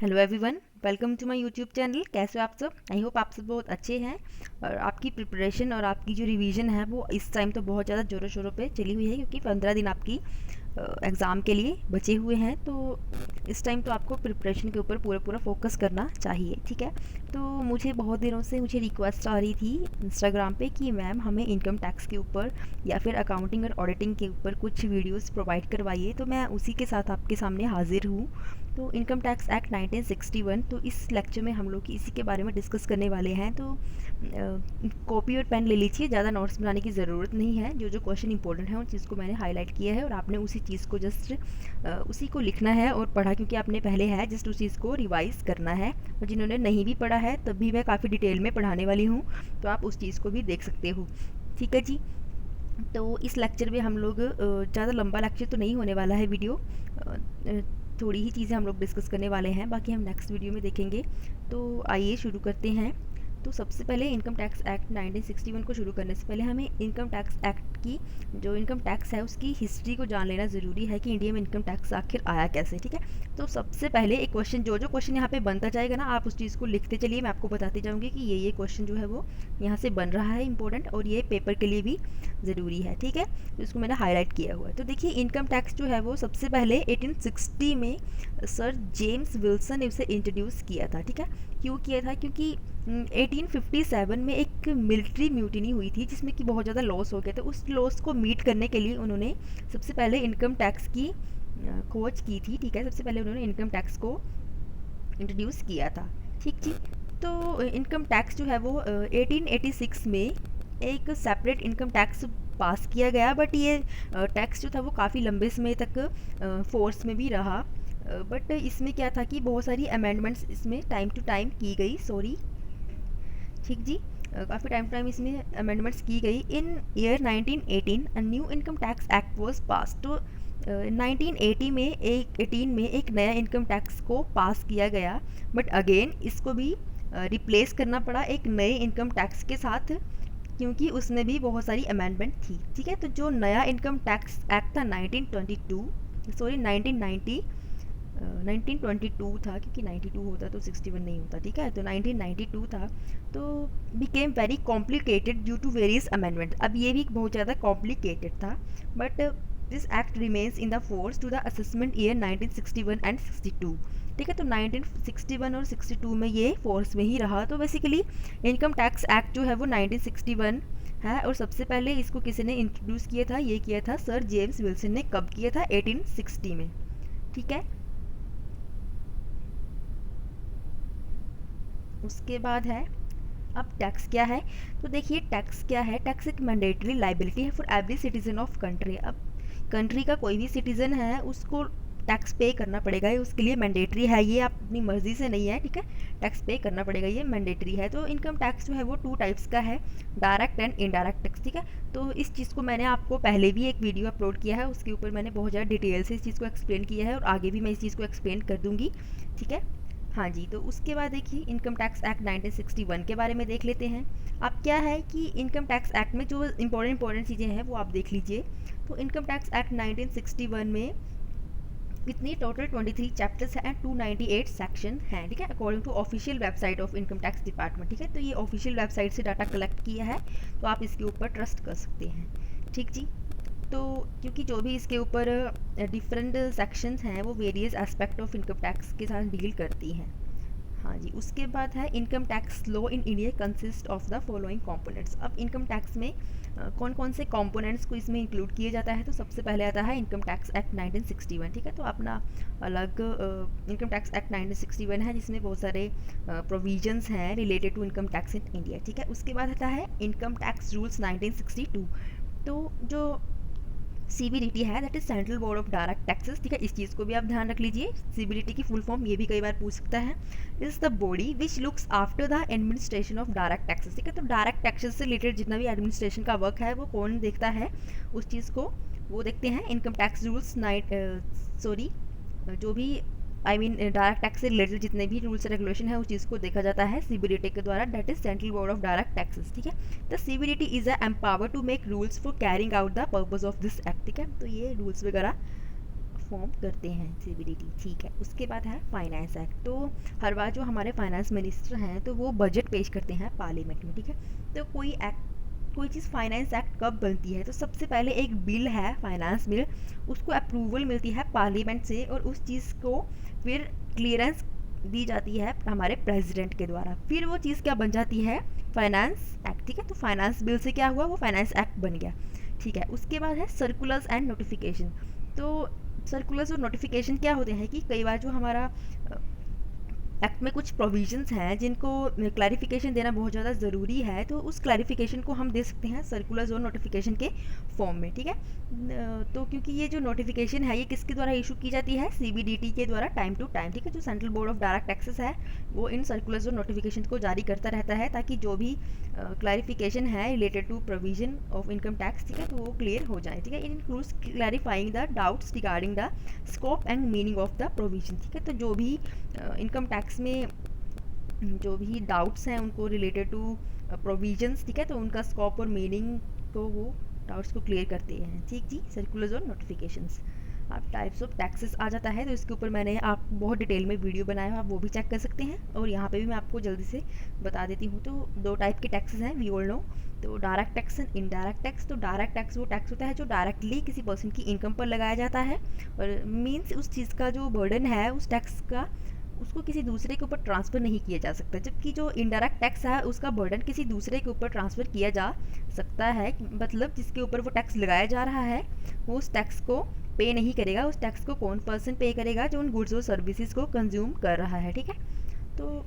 Hello everyone, welcome to my YouTube channel. कैसे हो आप सब? आई होप आप सब बहुत अच्छे हैं और आपकी प्रिपरेशन और आपकी जो रिवीजन है वो इस टाइम तो बहुत ज़्यादा ज़ोरों शोरों पे चली हुई है, क्योंकि 15 दिन आपकी एग्ज़ाम के लिए बचे हुए हैं। तो इस टाइम तो आपको प्रिपरेशन के ऊपर पूरा पूरा फोकस करना चाहिए, ठीक है। तो मुझे बहुत दिनों से मुझे रिक्वेस्ट आ रही थी इंस्टाग्राम पे कि मैम हमें इनकम टैक्स के ऊपर या फिर अकाउंटिंग और ऑडिटिंग के ऊपर कुछ वीडियोस प्रोवाइड करवाइए। तो मैं उसी के साथ आपके सामने हाजिर हूँ। तो इनकम टैक्स एक्ट 1961, तो इस लेक्चर में हम लोग इसी के बारे में डिस्कस करने वाले हैं। तो कॉपी और पेन ले लीजिए, ज़्यादा नोट्स बनाने की ज़रूरत नहीं है। जो जो क्वेश्चन इंपॉर्टेंट है उन चीज़ को मैंने हाईलाइट किया है और आपने उसी चीज़ को जस्ट उसी को लिखना है और पढ़ा, क्योंकि आपने पहले है जस्ट उस चीज़ को रिवाइज़ करना है। और जिन्होंने नहीं भी पढ़ा है तब भी मैं काफ़ी डिटेल में पढ़ाने वाली हूँ, तो आप उस चीज़ को भी देख सकते हो, ठीक है जी। तो इस लेक्चर में हम लोग ज़्यादा लंबा लेक्चर तो नहीं होने वाला है वीडियो, थोड़ी ही चीज़ें हम लोग डिस्कस करने वाले हैं, बाकी हम नेक्स्ट वीडियो में देखेंगे। तो आइए शुरू करते हैं। तो सबसे पहले इनकम टैक्स एक्ट 1961 को शुरू करने से पहले हमें इनकम टैक्स एक्ट की जो इनकम टैक्स है उसकी हिस्ट्री को जान लेना ज़रूरी है कि इंडिया में इनकम टैक्स आखिर आया कैसे, ठीक है। तो सबसे पहले एक क्वेश्चन, जो जो क्वेश्चन यहाँ पे बनता जाएगा ना, आप उस चीज़ को लिखते चलिए। मैं आपको बताती जाऊँगी कि ये क्वेश्चन जो है वो यहाँ से बन रहा है इंपॉर्टेंट, और ये पेपर के लिए भी ज़रूरी है, ठीक है। तो इसको मैंने हाईलाइट किया हुआ है। तो देखिए, इनकम टैक्स जो है वो सबसे पहले 1860 में सर जेम्स विल्सन ने उसे इंट्रोड्यूस किया था, ठीक है। क्यों किया था? क्योंकि 1857 में एक मिलिट्री म्यूटिनी हुई थी जिसमें कि बहुत ज़्यादा लॉस हो गया था। उस लॉस को मीट करने के लिए उन्होंने सबसे पहले इनकम टैक्स की खोज की थी, ठीक है। सबसे पहले उन्होंने इनकम टैक्स को इंट्रोड्यूस किया था, ठीक जी। तो इनकम टैक्स जो है वो 1886 में एक सेपरेट इनकम टैक्स पास किया गया, बट ये टैक्स जो था वो काफ़ी लंबे समय तक फोर्स में भी रहा। बट इसमें क्या था कि बहुत सारी अमेंडमेंट्स इसमें टाइम टू टाइम की गई, सॉरी, ठीक जी। काफ़ी टाइम टू टाइम इसमें अमेंडमेंट्स की गई। In year 1918 a new income tax act was pass. तो 1980 में एक 18 में एक नया इनकम टैक्स को पास किया गया, बट अगेन इसको भी रिप्लेस करना पड़ा एक नए इनकम टैक्स के साथ, क्योंकि उसमें भी बहुत सारी अमेंडमेंट थी, ठीक है। तो जो नया इनकम टैक्स एक्ट था 1922, सॉरी 1990, 1922 था, क्योंकि 92 होता तो 61 नहीं होता, ठीक है। तो 1992 था। तो became very complicated due to various amendment. अब ये भी बहुत ज़्यादा कॉम्प्लिकेटेड था, but this act remains in the force to the assessment year 1961 and 62, ठीक है। तो 1961 और 62 में ये फोर्स में ही रहा। तो बेसिकली इनकम टैक्स एक्ट जो है वो 1961 है, और सबसे पहले इसको किसी ने इंट्रोड्यूस किया था? ये किया था सर जेम्स विल्सन ने। कब किया था? 1860 में, ठीक है। उसके बाद है, अब टैक्स क्या है? तो देखिए, टैक्स क्या है? टैक्स एक मैंडेटरी लाइबिलिटी है for every citizen of country. अब कंट्री का कोई भी सिटीजन है उसको टैक्स पे करना पड़ेगा, ये उसके लिए मैंडेटरी है, ये आप अपनी मर्जी से नहीं है, ठीक है। टैक्स पे करना पड़ेगा, ये मैंडेटरी है। तो इनकम टैक्स जो है वो 2 टाइप्स का है, डायरेक्ट एंड इनडायरेक्ट टैक्स, ठीक है। तो इस चीज़ को मैंने आपको पहले भी एक वीडियो अपलोड किया है, उसके ऊपर मैंने बहुत ज़्यादा डिटेल से इस चीज़ को एक्सप्लेन किया है, और आगे भी मैं इस चीज़ को एक्सप्लेन कर दूँगी, ठीक है। हाँ जी। तो उसके बाद देखिए, इनकम टैक्स एक्ट 1961 के बारे में देख लेते हैं। अब क्या है कि इनकम टैक्स एक्ट में जो इंपॉर्टेंट चीज़ें हैं वो आप देख लीजिए। तो इनकम टैक्स एक्ट 1961 में कितनी टोटल 23 चैप्टर्स हैं एंड 298 सेक्शन हैं, ठीक है, according to official website of income tax department, ठीक है। तो ये ऑफिशियल वेबसाइट से डाटा कलेक्ट किया है, तो आप इसके ऊपर ट्रस्ट कर सकते हैं, ठीक जी। तो क्योंकि जो भी इसके ऊपर डिफरेंट सेक्शंस हैं वो various aspect of income tax के साथ डील करती हैं। हाँ जी। उसके बाद है income tax law in India consist of the following components. अब इनकम टैक्स में कौन कौन से कंपोनेंट्स को इसमें इंक्लूड किया जाता है? तो सबसे पहले आता है इनकम टैक्स एक्ट 1961, ठीक है। तो अपना अलग इनकम टैक्स एक्ट 1961 है, जिसमें बहुत सारे प्रोविजंस हैं related to income tax in India, ठीक है। उसके बाद आता है इनकम टैक्स रूल्स 1962। तो जो सीबीडीटी है, that is central board of direct taxes, ठीक है। इस चीज़ को भी आप ध्यान रख लीजिए। सीबीडीटी की फुल फॉर्म ये भी कई बार पूछ सकता है। Is the body which looks after the administration of direct taxes, ठीक है। तो डायरेक्ट टैक्सेस से रिलेटेड जितना भी एडमिनिस्ट्रेशन का वर्क है वो कौन देखता है? उस चीज़ को वो देखते हैं इनकम टैक्स रूल्स सॉरी, जो भी डायरेक्ट टैक्स से रिलेटेड जितने भी रूल्स रेगुलेशन है उस चीज़ को देखा जाता है सीबीडीटी के द्वारा, that is central board of direct taxes, ठीक है। The CBDT is a empower to make rules for carrying out the purpose of this act, ठीक है। तो ये रूल्स वगैरह फॉर्म करते हैं CBDT, ठीक है। उसके बाद है फाइनेंस एक्ट। तो हर बार जो हमारे फाइनेंस मिनिस्टर हैं तो वो बजट पेश करते हैं पार्लियामेंट में, ठीक है। तो कोई चीज़ फाइनेंस एक्ट कब बनती है, तो सबसे पहले एक बिल है फाइनेंस बिल, उसको अप्रूवल मिलती है पार्लियामेंट से और उस चीज़ को फिर क्लियरेंस दी जाती है हमारे प्रेसिडेंट के द्वारा, फिर वो चीज़ क्या बन जाती है, फाइनेंस एक्ट, ठीक है। तो फाइनेंस बिल से क्या हुआ, वो फाइनेंस एक्ट बन गया, ठीक है। उसके बाद है सर्कुलर्स एंड नोटिफिकेशन। तो सर्कुलर्स और नोटिफिकेशन क्या होते हैं कि कई बार जो हमारा एक्ट में कुछ प्रोविजंस हैं जिनको क्लैरिफिकेशन देना बहुत ज़्यादा ज़रूरी है, तो उस क्लैरिफिकेशन को हम दे सकते हैं सर्कुलर्स और नोटिफिकेशन के फॉर्म में, ठीक है। तो क्योंकि ये जो नोटिफिकेशन है ये किसके द्वारा इशू की जाती है, CBDT के द्वारा टाइम टू टाइम, ठीक है। जो central board of direct taxes है वो इन सर्कुलर्स और नोटिफिकेशन को जारी करता रहता है ताकि जो भी क्लैरिफिकेशन है related to provision of income tax, ठीक है, तो वो क्लियर हो जाए, ठीक है। It includes clarifying the doubts regarding the scope and meaning of the provision, ठीक है। तो जो भी इनकम टैक्स में जो भी डाउट्स हैं उनको रिलेटेड टू प्रोविजंस, ठीक है, तो उनका स्कोप और मीनिंग को वो डाउट्स को क्लियर करते हैं, ठीक जी। सर्कुलर्स और नोटिफिकेशंस। आप टाइप्स ऑफ टैक्सेस आ जाता है तो इसके ऊपर मैंने आप बहुत डिटेल में वीडियो बनाया है, आप वो भी चेक कर सकते हैं और यहाँ पे भी मैं आपको जल्दी से बता देती हूँ। तो 2 टाइप के टैक्सेस हैं, वी ऑल नो। तो direct tax and indirect tax. तो डायरेक्ट टैक्स वो टैक्स होता है जो डायरेक्टली किसी पर्सन की इनकम पर लगाया जाता है और मीन्स उस चीज़ का जो बर्डन है उस टैक्स का उसको किसी दूसरे के ऊपर ट्रांसफ़र नहीं किया जा सकता, जबकि जो इनडायरेक्ट टैक्स है उसका बर्डन किसी दूसरे के ऊपर ट्रांसफ़र किया जा सकता है। मतलब जिसके ऊपर वो टैक्स लगाया जा रहा है वो उस टैक्स को पे नहीं करेगा, उस टैक्स को कौन पर्सन पे करेगा, जो उन गुड्स और सर्विसेज को कंज्यूम कर रहा है, ठीक है। तो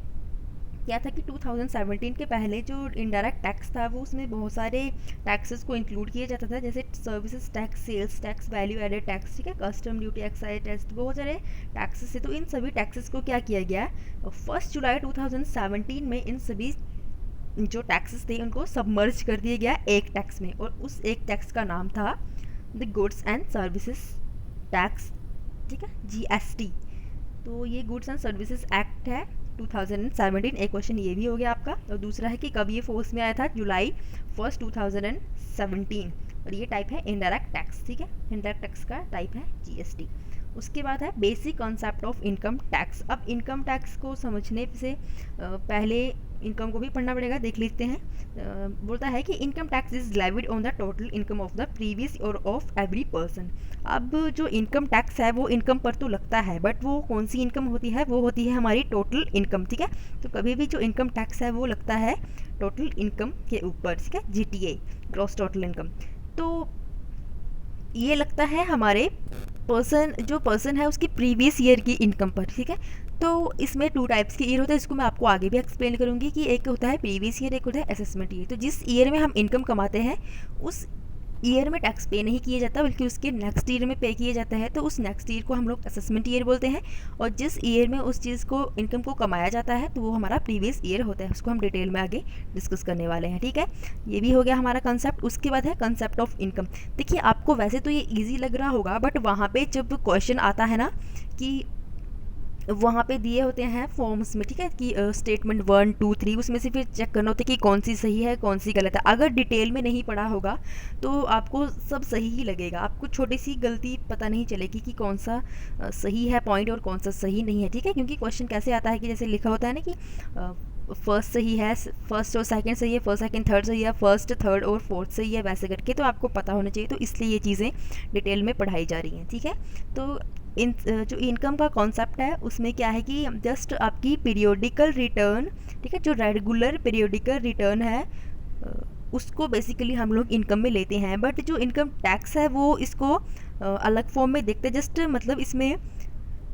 क्या था कि 2017 के पहले जो इनडायरेक्ट टैक्स था वो उसमें बहुत सारे टैक्सेस को इंक्लूड किया जाता था, जैसे services tax, sales tax, value added tax, ठीक है, कस्टम ड्यूटी, एक्साइज टैक्स, बहुत सारे टैक्सेस थे। तो इन सभी टैक्सेस को क्या किया गया, 1 जुलाई 2017 में इन सभी जो टैक्सेस थे उनको सबमर्ज कर दिया गया एक टैक्स में, और उस एक टैक्स का नाम था the goods and services tax, ठीक है, GST। तो ये गुड्स एंड सर्विसेज एक्ट है 2017। एक क्वेश्चन ये भी हो गया आपका। और दूसरा है कि कब ये फोर्स में आया था, जुलाई 1, 2017। और ये टाइप है इनडायरेक्ट टैक्स, ठीक है। इनडायरेक्ट टैक्स का टाइप है GST। उसके बाद है basic concept of income tax. अब इनकम टैक्स को समझने से पहले इनकम को भी पढ़ना पड़ेगा, देख लेते हैं। बोलता है कि income tax is levied on the total income of the previous year of every person. अब जो इनकम टैक्स है वो इनकम पर तो लगता है, बट वो कौन सी इनकम होती है, वो होती है हमारी टोटल इनकम, ठीक है। तो कभी भी जो इनकम टैक्स है वो लगता है टोटल इनकम के ऊपर, ठीक है, GTA, ग्रॉस टोटल इनकम। तो ये लगता है हमारे जो पर्सन है उसकी प्रीवियस ईयर की इनकम पर, ठीक है। तो इसमें 2 टाइप्स के ईयर होते हैं, इसको मैं आपको आगे भी एक्सप्लेन करूंगी कि एक होता है प्रीवियस ईयर, एक होता है असेसमेंट ईयर। तो जिस ईयर में हम इनकम कमाते हैं उस ईयर में टैक्स पे नहीं किया जाता, बल्कि उसके नेक्स्ट ईयर में पे किया जाता है। तो उस नेक्स्ट ईयर को हम लोग असेसमेंट ईयर बोलते हैं, और जिस ईयर में उस चीज़ को इनकम को कमाया जाता है तो वो हमारा प्रीवियस ईयर होता है। उसको हम डिटेल में आगे डिस्कस करने वाले हैं, ठीक है। ये भी हो गया हमारा कंसेप्ट। उसके बाद है कंसेप्ट ऑफ इनकम। देखिए आपको वैसे तो ये ईजी लग रहा होगा, बट वहाँ पर जब क्वेश्चन आता है ना कि वहाँ पे दिए होते हैं फॉर्म्स में, ठीक है, कि स्टेटमेंट 1, 2, 3, उसमें से फिर चेक करना होता है कि कौन सी सही है कौन सी गलत है। अगर डिटेल में नहीं पढ़ा होगा तो आपको सब सही ही लगेगा, आपको छोटी सी गलती पता नहीं चलेगी कि कौन सा सही है पॉइंट और कौन सा सही नहीं है, ठीक है। क्योंकि क्वेश्चन कैसे आता है कि जैसे लिखा होता है ना कि फर्स्ट सही है, फर्स्ट और सेकंड सही है, फर्स्ट सेकंड थर्ड सही है, फर्स्ट थर्ड और फोर्थ सही है, वैसे करके। तो आपको पता होना चाहिए, तो इसलिए ये चीज़ें डिटेल में पढ़ाई जा रही हैं, ठीक है। तो जो इनकम का कॉन्सेप्ट है उसमें क्या है कि जस्ट आपकी पीरियोडिकल रिटर्न, ठीक है, जो रेगुलर पीरियोडिकल रिटर्न है उसको बेसिकली हम लोग इनकम में लेते हैं। बट जो इनकम टैक्स है वो इसको अलग फॉर्म में देखते हैं, जस्ट मतलब इसमें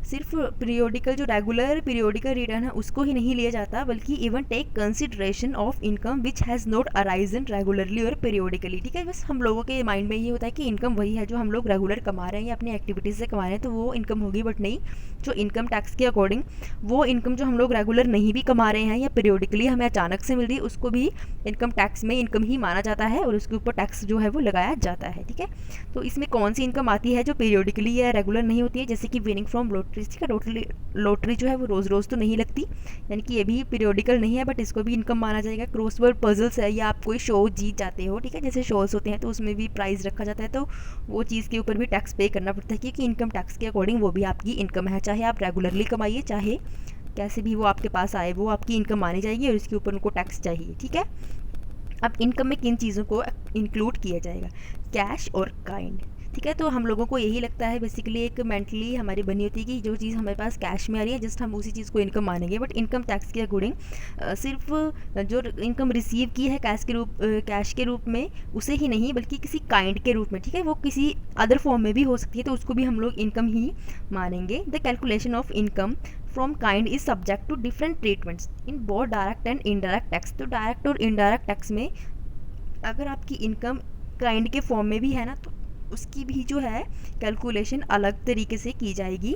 सिर्फ पीरियोडिकल जो रेगुलर पीरियोडिकल रिटर्न है उसको ही नहीं लिया जाता, बल्कि even take consideration of income which has not arisen regularly और पीरियोडिकली, ठीक है। बस हम लोगों के माइंड में ये होता है कि इनकम वही है जो हम लोग रेगुलर कमा रहे हैं या अपनी एक्टिविटीज़ से कमा रहे हैं तो वो इनकम होगी, बट नहीं, जो इनकम टैक्स के अकॉर्डिंग वो इनकम जो हम लोग रेगुलर नहीं भी कमा रहे हैं या पीरियोडिकली हमें अचानक से मिल रही है उसको भी इनकम टैक्स में इनकम ही माना जाता है और उसके ऊपर टैक्स जो है वो लगाया जाता है, ठीक है। तो इसमें कौन सी इनकम आती है जो पीरियोडिकली या रेगुलर नहीं होती है, जैसे कि विनिंग फ्रॉम लॉटरी, ठीक है। लॉटरी जो है वो रोज़ रोज़ तो नहीं लगती, यानी कि ये भी पीरियोडिकल नहीं है, बट इसको भी इनकम माना जाएगा। क्रॉसवर्ड पजल्स है या आप कोई शो जीत जाते हो, ठीक है, जैसे शोज़ होते हैं तो उसमें भी प्राइज़ रखा जाता है, तो वो चीज़ के ऊपर भी टैक्स पे करना पड़ता है, क्योंकि इनकम टैक्स के अकॉर्डिंग वो भी आपकी इनकम है, चाहे आप रेगुलरली कमाइए, चाहे कैसे भी वो आपके पास आए, वो आपकी इनकम मानी जाएगी और इसके ऊपर उनको टैक्स चाहिए, ठीक है। अब इनकम में किन चीज़ों को इंक्लूड किया जाएगा, कैश और काइंड, ठीक है। तो हम लोगों को यही लगता है बेसिकली, एक मेंटली हमारी बनी होती है कि जो चीज़ हमारे पास कैश में आ रही है जस्ट हम उसी चीज़ को इनकम मानेंगे, बट इनकम टैक्स के अकॉर्डिंग सिर्फ जो इनकम रिसीव की है कैश के रूप में उसे ही नहीं, बल्कि किसी काइंड के रूप में, ठीक है, वो किसी अदर फॉर्म में भी हो सकती है, तो उसको भी हम लोग इनकम ही मानेंगे। The calculation of income from kind is subject to different treatments in both direct and indirect tax. तो डायरेक्ट और इनडायरेक्ट टैक्स में अगर आपकी इनकम काइंड के फॉर्म में भी है ना, तो उसकी भी जो है कैलकुलेशन अलग तरीके से की जाएगी।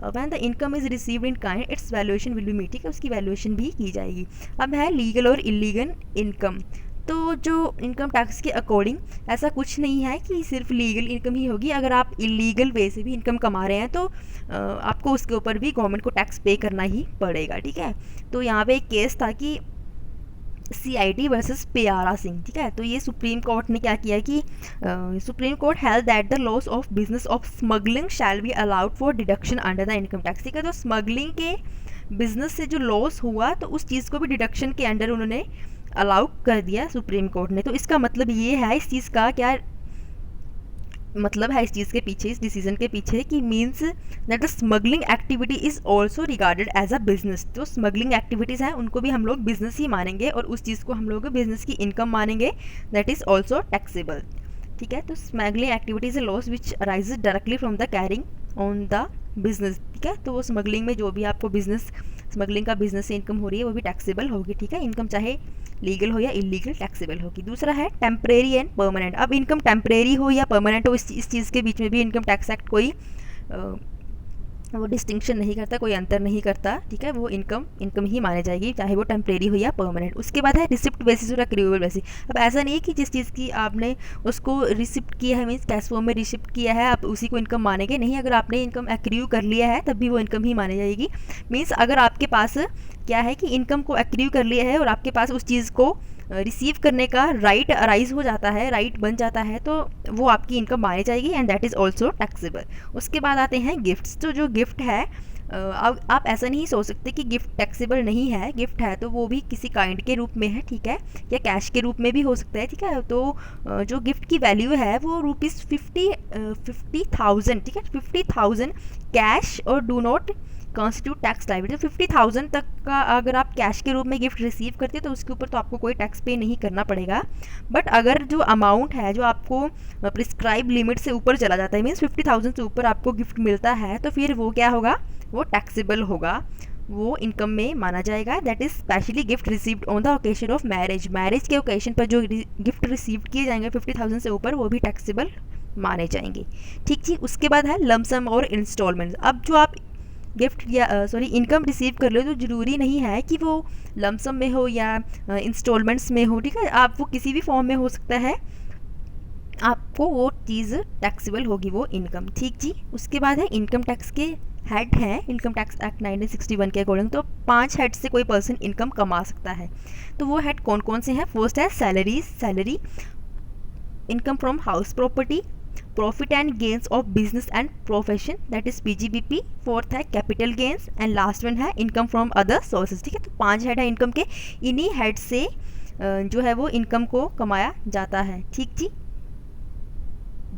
When the income is received in kind its valuation will be meet, ठीक है, उसकी वैल्यूएशन भी की जाएगी। अब है लीगल और इलीगल इनकम। तो जो इनकम टैक्स के अकॉर्डिंग ऐसा कुछ नहीं है कि सिर्फ लीगल इनकम ही होगी, अगर आप इलीगल वे से भी इनकम कमा रहे हैं तो आपको उसके ऊपर भी गवर्नमेंट को टैक्स पे करना ही पड़ेगा, ठीक है। तो यहाँ पे एक केस था कि CIT वर्सेस प्यारा सिंह, ठीक है। तो ये सुप्रीम कोर्ट ने क्या किया कि supreme court held that the loss of business of smuggling shall be allowed for deduction under the income tax, ठीक है। तो स्मगलिंग के बिजनेस से जो लॉस हुआ तो उस चीज़ को भी डिडक्शन के अंडर उन्होंने अलाउ कर दिया सुप्रीम कोर्ट ने। तो इसका मतलब ये है, इस चीज़ का क्या मतलब है इस चीज़ के पीछे, इस डिसीजन के पीछे, कि means that the smuggling activity is also regarded as a business. जो स्मगलिंग एक्टिविटीज़ हैं उनको भी हम लोग बिजनेस ही मानेंगे और उस चीज़ को हम लोग बिजनेस की इनकम मानेंगे, दैट इज़ ऑल्सो टैक्सेबल, ठीक है। तो smuggling activities a loss which arises directly from the carrying on the business, ठीक है। तो वो स्मगलिंग में जो भी आपको बिजनेस, स्मगलिंग का बिजनेस से इनकम हो रही है वो भी टैक्सेबल होगी, ठीक है। इनकम चाहे लीगल हो या इलीगल टैक्सेबल होगी। दूसरा है टेम्परेरी एंड परमानेंट। अब इनकम टेम्परेरी हो या परमानेंट हो, इस चीज़ के बीच में भी इनकम टैक्स एक्ट कोई वो डिस्टिंक्शन नहीं करता, कोई अंतर नहीं करता, ठीक है। वो इनकम ही मानी जाएगी, चाहे वो टेम्परेरी हो या परमानेंट। उसके बाद है रिसिप्ट बेसिस और एक्रूएबल बेसिस। अब ऐसा नहीं है कि जिस चीज़ की आपने उसको रिसिप्ट किया है, मीन्स कैश फॉर्म में रिसिप्ट किया है, आप उसी को इनकम मानेंगे, नहीं। अगर आपने इनकम एक्रू कर लिया है तब भी वो इनकम ही मानी जाएगी। मीन्स अगर आपके पास क्या है कि इनकम को एक्रू कर लिया है और आपके पास उस चीज़ को रिसीव करने का राइट अराइज हो जाता है, राइट बन जाता है, तो वो आपकी इनकम मानी जाएगी and that is also taxable. उसके बाद आते हैं गिफ्ट्स। तो जो गिफ्ट है, आप ऐसा नहीं सोच सकते कि गिफ्ट टैक्सेबल नहीं है, गिफ्ट है तो वो भी किसी काइंड के रूप में है, ठीक है, या कैश के रूप में भी हो सकता है, ठीक है। तो जो गिफ्ट की वैल्यू है वो ₹50,000, ठीक है, 50,000 कैश और do not constitute tax liability. 50,000 तक का अगर आप कैश के रूप में गिफ्ट रिसीव करते हैं तो उसके ऊपर तो आपको कोई टैक्स पे नहीं करना पड़ेगा। बट अगर जो अमाउंट है जो आपको प्रिस्क्राइब लिमिट से ऊपर चला जाता है, मीन्स 50,000 से ऊपर आपको गिफ्ट मिलता है, तो फिर वो क्या होगा, वो टैक्सेबल होगा, वो इनकम में माना जाएगा। That is specially gift received on the occasion of marriage. Marriage के ओकेजन पर जो गिफ्ट रिसीव किए जाएंगे 50,000 से ऊपर, वो भी टैक्सेबल माने जाएंगे, ठीक जी। उसके बाद है लमसम और इंस्टॉलमेंट। अब जो आप गिफ्ट या इनकम रिसीव कर लो तो ज़रूरी नहीं है कि वो लमसम में हो या इंस्टॉलमेंट्स में हो, ठीक है, आप वो किसी भी फॉर्म में हो सकता है, आपको वो चीज़ टैक्सेबल होगी, वो इनकम, ठीक जी। उसके बाद है इनकम टैक्स के हेड हैं। इनकम टैक्स एक्ट 1961 के अकॉर्डिंग तो 5 हेड से कोई पर्सन इनकम कमा सकता है। तो वो हेड कौन कौन से हैं? फर्स्ट है salary, income from house property, profit and gains of business and profession, that is PGBP। Fourth है capital gains and last one है इनकम फ्रॉम अदर सोर्सेज, ठीक है। तो 5 हेड है इनकम के, इन्हीं हेड से जो है वो इनकम को कमाया जाता है, ठीक जी।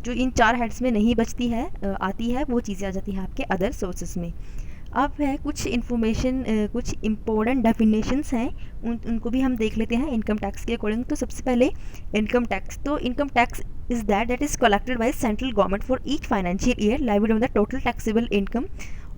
जो इन 4 हेड्स में नहीं बचती है, आती है, वो चीज़ें आ जाती हैं आपके अदर सोर्सेज में। अब है कुछ इन्फॉर्मेशन, कुछ इम्पोर्टेंट डेफिनेशंस हैं, उनको भी हम देख लेते हैं इनकम टैक्स के अकॉर्डिंग। तो सबसे पहले इनकम टैक्स। तो income tax is that is collected by central government for each financial year liability on the total taxable income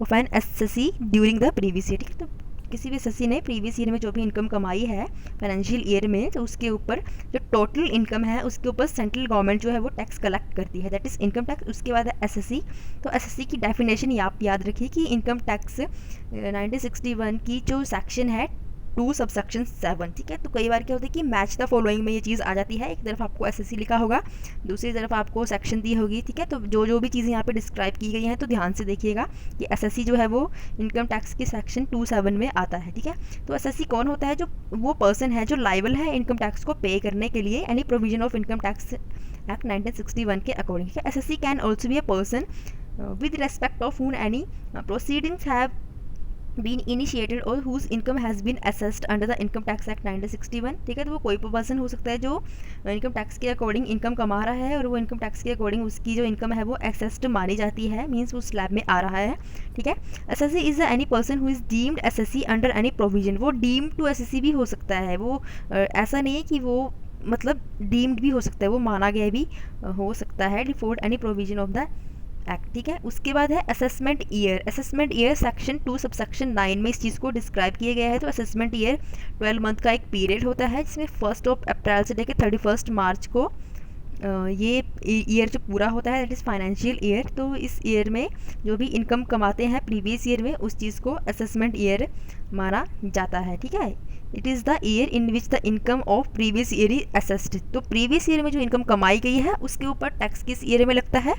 of an assessee during the previous year, ठीक है। तो किसी भी एसएससी ने प्रीवियस ईयर में जो भी इनकम कमाई है फाइनेंशियल ईयर में, तो उसके ऊपर जो टोटल इनकम है उसके ऊपर सेंट्रल गवर्नमेंट जो है वो टैक्स कलेक्ट करती है, दैट इज़ इनकम टैक्स। उसके बाद है एसएससी। तो एसएससी की डेफिनेशन आप याद रखिए कि इनकम टैक्स 1961 की जो सेक्शन है 2 सबसेक्शन 7, ठीक है। तो कई बार क्या होता है कि मैच द फॉलोइंग में ये चीज़ आ जाती है, एक तरफ आपको एसएससी लिखा होगा, दूसरी तरफ आपको सेक्शन दी होगी, ठीक है। तो जो भी चीज़ें यहाँ पे डिस्क्राइब की गई हैं तो ध्यान से देखिएगा कि एसएससी जो है वो इनकम टैक्स के सेक्शन 27 में आता है, ठीक है। तो एसएससी कौन होता है? जो वो पर्सन है जो लाइबल है इनकम टैक्स को पे करने के लिए any provision of income tax act 1961 के अकॉर्डिंग, ठीक है। SSC can also be a person with respect of whom any proceedings have been initiated or whose income has been assessed under the Income Tax Act 1961, ठीक है। तो वो कोई person हो सकता है जो इनकम टैक्स के अकॉर्डिंग इनकम कमा रहा है और वो इनकम टैक्स के अकॉर्डिंग उसकी जो इनकम है वो एसेस्ड मानी जाती है, मीन्स वो स्लैब में आ रहा है, ठीक है। SSC is any person who is deemed SSC under any provision. वो डीम्ड टू एसएससी भी हो सकता है, वो ऐसा नहीं है कि वो मतलब डीम्ड भी हो सकता है, वो माना गया भी हो सकता है डिफोर्ड any provision of the act, ठीक है। उसके बाद है assessment year. Assessment year section 2 subsection 9 में इस चीज़ को डिस्क्राइब किया गया है। तो असेसमेंट ईयर 12 मंथ का एक पीरियड होता है जिसमें 1 अप्रैल से लेकर 31 मार्च को ये ईयर जो पूरा होता है दैट इज़ फाइनेंशियल ईयर। तो इस ईयर में जो भी इनकम कमाते हैं प्रीवियस ईयर में उस चीज़ को असेसमेंट ईयर माना जाता है, ठीक है। It is the year in which the income of previous year is assessed. तो प्रीवियस ईयर में जो इनकम कमाई गई है उसके ऊपर टैक्स किस ईयर में लगता है?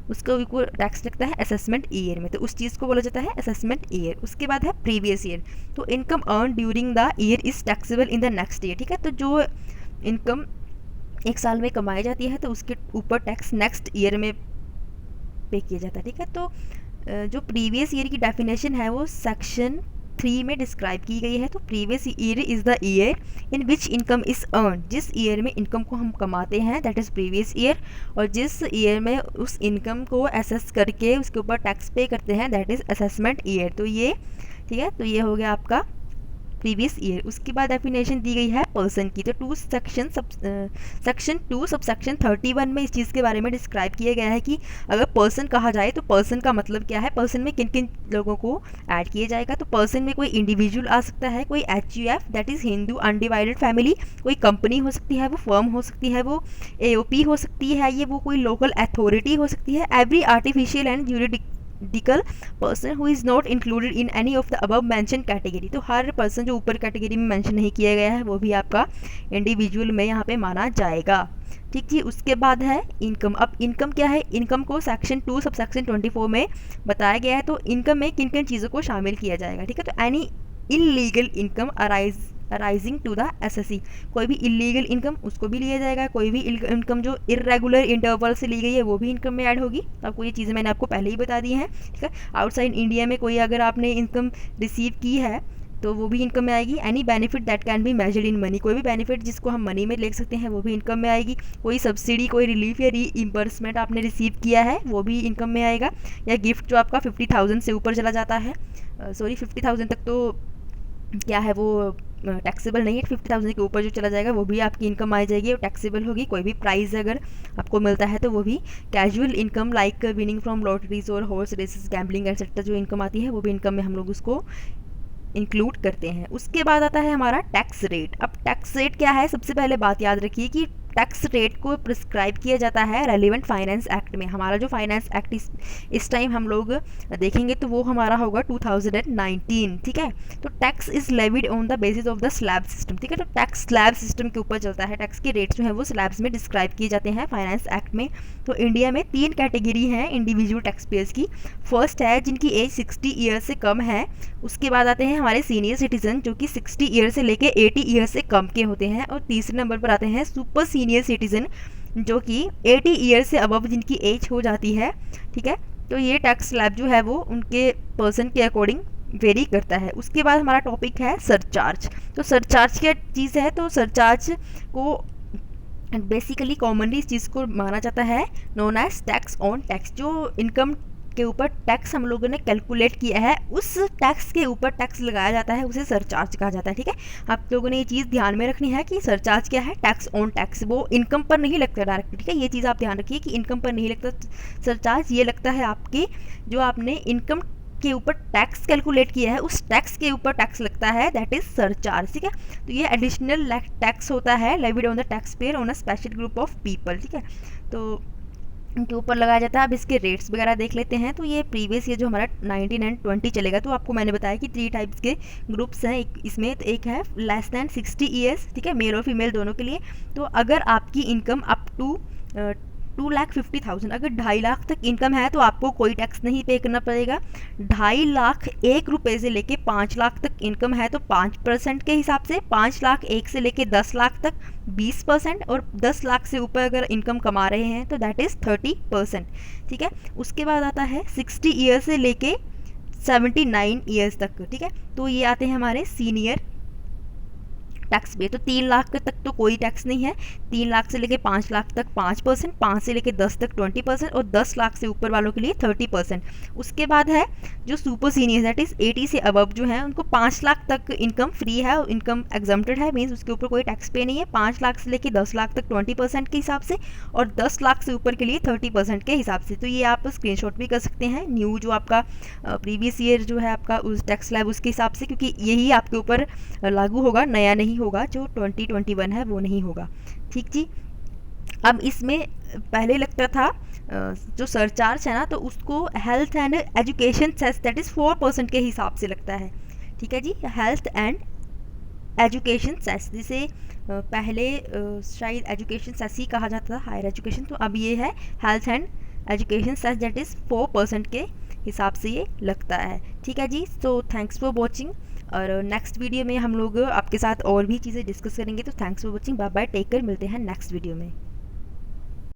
उसका ऊपर टैक्स लगता है असेसमेंट ईयर में, तो उस चीज़ को बोला जाता है असेसमेंट ईयर। उसके बाद है प्रीवियस ईयर। तो income earn during the year is taxable in the next year, ठीक है। तो जो इनकम एक साल में कमाई जाती है तो उसके ऊपर टैक्स नेक्स्ट ईयर में पे किया जाता है, ठीक है। तो जो प्रीवियस ईयर की डेफिनेशन है वो सेक्शन 3 में डिस्क्राइब की गई है। तो previous year is the year in which income is earn. जिस ईयर में इनकम को हम कमाते हैं दैट इज़ प्रीवियस ईयर, और जिस ईयर में उस इनकम को असेस करके उसके ऊपर टैक्स पे करते हैं दैट इज़ असेसमेंट ईयर। तो ये ठीक है, तो ये हो गया आपका प्रीवियस ईयर। उसके बाद डेफिनेशन दी गई है पर्सन की। तो सेक्शन 2 सबसेक्शन 31 में इस चीज़ के बारे में डिस्क्राइब किया गया है कि अगर पर्सन कहा जाए तो पर्सन का मतलब क्या है, पर्सन में किन किन लोगों को ऐड किया जाएगा। तो पर्सन में कोई इंडिविजुअल आ सकता है, कोई HUF that is Hindu undivided family, कोई कंपनी हो सकती है, वो फर्म हो सकती है, वो AOP हो सकती है, ये वो कोई लोकल अथॉरिटी हो सकती है, every artificial and juridical person who is not included in any of the above mention category. तो हर पर्सन जो ऊपर कैटेगरी में मेंशन नहीं किया गया है वो भी आपका इंडिविजुअल में यहाँ पे माना जाएगा, ठीक जी। उसके बाद है इनकम। अब इनकम क्या है? इनकम को सेक्शन 2 सबसेक्शन 24 में बताया गया है। तो इनकम में किन किन चीज़ों को शामिल किया जाएगा, ठीक है। तो any illegal income arising to the assessee, कोई भी इलीगल इनकम उसको भी लिया जाएगा, कोई भी इनकम जो इरेगुलर इंटरवल से ली गई है वो भी इनकम में ऐड होगी। तो आपको ये चीज़ें मैंने आपको पहले ही बता दी हैं, ठीक है। आउटसाइड इंडिया में कोई अगर आपने इनकम रिसीव की है तो वो भी इनकम में आएगी। Any benefit that can be measured in money, कोई भी बेनिफिट जिसको हम मनी में ले सकते हैं वो भी इनकम में आएगी। कोई सब्सिडी, कोई रिलीफ या रीइंबर्समेंट आपने रिसीव किया है वो भी इनकम में आएगा। या गिफ्ट जो आपका 50,000 से ऊपर चला जाता है, 50,000 तक तो क्या है वो टैक्सेबल नहीं है, 50,000 के ऊपर जो चला जाएगा वो भी आपकी इनकम आ जाएगी और टैक्सेबल होगी। कोई भी प्राइज़ अगर आपको मिलता है तो वो भी। Casual income like winning from lotteries और हॉर्स रेसेस, गैम्बलिंग एटसेट्रा जो इनकम आती है वो भी इनकम में हम लोग उसको इंक्लूड करते हैं। उसके बाद आता है हमारा टैक्स रेट। अब टैक्स रेट क्या है? सबसे पहले बात याद रखिए कि टैक्स रेट को प्रिस्क्राइब किया जाता है रेलिवेंट फाइनेंस एक्ट में। हमारा जो फाइनेंस एक्ट इस टाइम हम लोग देखेंगे तो वो हमारा होगा 2019, ठीक है। तो tax is levied on the basis of the slab system, ठीक है। तो टैक्स स्लैब सिस्टम के ऊपर चलता है। टैक्स के रेट्स जो है वो स्लैब्स में डिस्क्राइब किए जाते हैं फाइनेंस एक्ट में। तो इंडिया में 3 कैटेगरी हैं इंडिविजुअल टैक्स पेयर्स की। फर्स्ट है जिनकी एज 60 ईयर से कम है। उसके बाद आते हैं हमारे सीनियर सिटीजन जो कि 60 ईयर से लेके 80 ईयर से कम के होते हैं। और तीसरे नंबर पर आते हैं सुपर सीनियर सिटीजन जो कि 80 ईयर से अबव जिनकी एज हो जाती है, ठीक है। तो ये टैक्स स्लैब जो है वो उनके पर्सन के अकॉर्डिंग वेरी करता है। उसके बाद हमारा टॉपिक है सरचार्ज। तो सरचार्ज क्या चीज़ है? तो सरचार्ज को बेसिकली कॉमनली इस चीज़ को माना जाता है known as tax on tax. जो इनकम के ऊपर टैक्स हम लोगों ने कैलकुलेट किया है उस टैक्स के ऊपर टैक्स लगाया जाता है, उसे सरचार्ज कहा जाता है, ठीक है। आप लोगों ने ये चीज़ ध्यान में रखनी है कि सरचार्ज क्या है? Tax on tax. वो इनकम पर नहीं लगता डायरेक्ट, ठीक है। ये चीज़ आप ध्यान रखिए कि इनकम पर नहीं लगता सरचार्ज, ये लगता है आपकी जो आपने इनकम के ऊपर टैक्स कैलकुलेट किया है उस टैक्स के ऊपर टैक्स लगता है, दैट इज सरचार्ज, ठीक है। तो ये एडिशनल टैक्स होता है levied on the tax payer on a special group of people, ठीक है। तो के ऊपर लगाया जाता है। अब इसके रेट्स वगैरह देख लेते हैं। तो ये प्रीवियस ईयर जो हमारा 19 एंड 20 चलेगा, तो आपको मैंने बताया कि 3 टाइप्स के ग्रुप्स हैं इसमें। तो एक है लेस दैन 60 ईयर्स, ठीक है, मेल और फीमेल दोनों के लिए। तो अगर आपकी इनकम अप टू 2,50,000, अगर 2.5 लाख तक इनकम है तो आपको कोई टैक्स नहीं पे करना पड़ेगा। 2.5 लाख से लेके 5 लाख तक इनकम है तो 5% के हिसाब से, 5 लाख से लेके 10 लाख तक 20%, और 10 लाख से ऊपर अगर इनकम कमा रहे हैं तो दैट इज़ 30%, ठीक है। उसके बाद आता है 60 ईयर से लेके 79 ईयर्स तक, ठीक है। तो ये आते हैं हमारे सीनियर टैक्स पे। तो 3 लाख तक तो कोई टैक्स नहीं है। 3 लाख से लेके 5 लाख तक 5%, 5 से लेके 10 तक 20%, और 10 लाख से ऊपर वालों के लिए 30%। उसके बाद है जो सुपर सीनियर, दैट इज़ 80 से अबव जो है, उनको 5 लाख तक इनकम फ्री है, इनकम एग्जम्प्टेड है, मीन्स उसके ऊपर कोई टैक्स पे नहीं है। 5 लाख से लेके 10 लाख तक 20% के हिसाब से, और 10 लाख से ऊपर के लिए 30% के हिसाब से। तो ये आप स्क्रीनशॉट भी कर सकते हैं, न्यू जो आपका प्रीवियस ईयर जो है आपका उस टैक्स स्लैब उसके हिसाब से, क्योंकि यही आपके ऊपर लागू होगा, नया नहीं होगा, जो 2021 है वो नहीं होगा, ठीक जी। अब इसमें पहले लगता था जो सरचार्ज है ना, तो उसको health and education cess, that is 4% के हिसाब से लगता है, ठीक है जी। हेल्थ एंड एजुकेशन सेस, जिसे पहले शायद एजुकेशन सेस ही कहा जाता था, हायर एजुकेशन, तो अब ये है health and education cess, that is 4% के हिसाब से ये लगता है, ठीक है जी। सो थैंक्स फॉर वॉचिंग, और नेक्स्ट वीडियो में हम लोग आपके साथ और भी चीज़ें डिस्कस करेंगे। तो thanks for watching, bye bye, take care, मिलते हैं नेक्स्ट वीडियो में।